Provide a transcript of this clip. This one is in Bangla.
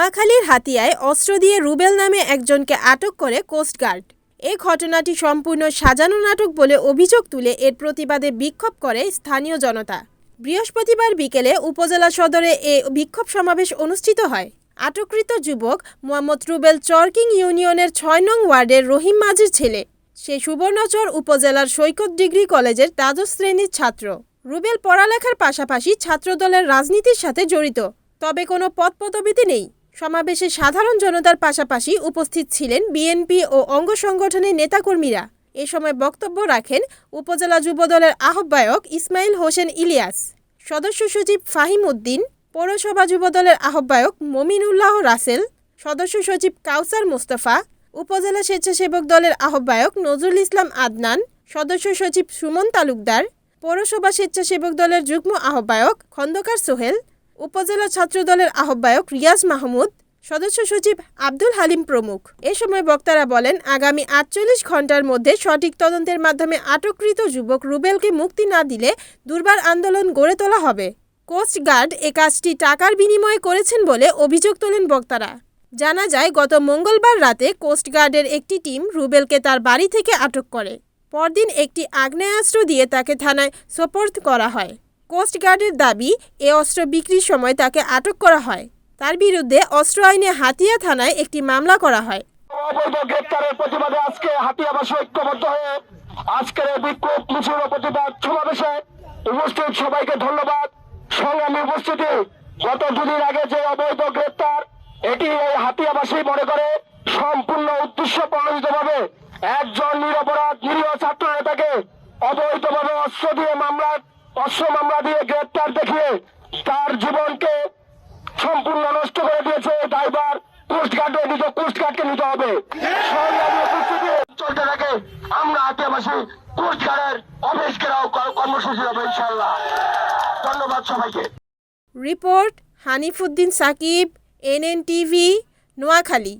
নোয়াখালীর হাতিয়ায় অস্ত্র দিয়ে রুবেল নামে একজনকে আটক করে কোস্টগার্ড। এ ঘটনাটি সম্পূর্ণ সাজানো নাটক বলে অভিযোগ তুলে এর প্রতিবাদে বিক্ষোভ করে স্থানীয় জনতা। বৃহস্পতিবার বিকেলে উপজেলা সদরে এ বিক্ষোভ সমাবেশ অনুষ্ঠিত হয়। আটককৃত যুবক মোহাম্মদ রুবেল চরকিং ইউনিয়নের ৬ নং ওয়ার্ডের রহিম মাঝির ছেলে। সে সুবর্ণচর উপজেলার সৈকত ডিগ্রি কলেজের দ্বাদশ শ্রেণীর ছাত্র। রুবেল পড়ালেখার পাশাপাশি ছাত্রদলের রাজনীতির সাথে জড়িত, তবে কোনো পদপদবিতে নেই। সমাবেশে সাধারণ জনতার পাশাপাশি উপস্থিত ছিলেন বিএনপি ও অঙ্গ সংগঠনের নেতাকর্মীরা। এ সময় বক্তব্য রাখেন উপজেলা যুবদলের আহ্বায়ক ইসমাইল হোসেন ইলিয়াস, সদস্য সচিব ফাহিম উদ্দিন, পৌরসভা যুবদলের আহ্বায়ক মমিনুল্লাহ রাসেল, সদস্য সচিব কাউসার মোস্তফা, উপজেলা স্বেচ্ছাসেবক দলের আহ্বায়ক নজরুল ইসলাম আদনান, সদস্য সচিব সুমন তালুকদার, পৌরসভা স্বেচ্ছাসেবক দলের যুগ্ম আহ্বায়ক খন্দকার সোহেল, উপজেলা ছাত্রদলের আহ্বায়ক রিয়াজ মাহমুদ, সদস্য সচিব আব্দুল হালিম প্রমুখ। এ সময় বক্তারা বলেন, আগামী ৪৮ ঘণ্টার মধ্যে সঠিক তদন্তের মাধ্যমে আটককৃত যুবক রুবেলকে মুক্তি না দিলে দুর্বার আন্দোলন গড়ে তোলা হবে। কোস্টগার্ড এ কাজটি টাকার বিনিময়ে করেছেন বলে অভিযোগ তোলেন বক্তারা। জানা যায়, গত মঙ্গলবার রাতে কোস্টগার্ডের একটি টিম রুবেলকে তার বাড়ি থেকে আটক করে। পরদিন একটি আগ্নেয়াস্ত্র দিয়ে তাকে থানায় সোপর্দ করা হয়। কোস্টগার্ডের দাবি, এ অস্ত্র বিক্রির সময় তাকে আটক করা হয়। তার বিরুদ্ধে অস্ত্র আইনে হাতিয়া থানায় একটি মামলা করা হয়। অবৈধ গ্রেপ্তারের প্রতিবাদে আজকে হাতিয়াবাসী ঐক্যবদ্ধ হয়ে আজকের বিক্ষোভ মিছিল ও প্রতিবাদ সমাবেশে উপস্থিত সবাইকে ধন্যবাদ। সংগ্রামী উপস্থিতি, গত দুদিন আগে যে অবৈধ গ্রেপ্তার, এটি এই হাতিয়াবাসী মনে করে সম্পূর্ণ উদ্দেশ্য প্রণোদিতভাবে একজন নিরপরাধ নিরীহ ছাত্র নেতাকে অবৈধভাবে অস্ত্র মামলা দিয়ে গ্রেপ্তার দেখিয়ে তার জীবনকে সম্পূর্ণ নষ্ট করে দিয়েছে। ড্রাইভার কোস্টগার্ডকে নিতে হবে। চলতে থাকে, আমরা হাতিয়াবাসী কোস্টগার্ডের অফিস ঘেরাও কর্মসূচি হবে ইনশাআল্লাহ। ধন্যবাদ সবাইকে। Report Hanifuddin Sakib, NN TV, Noakhali.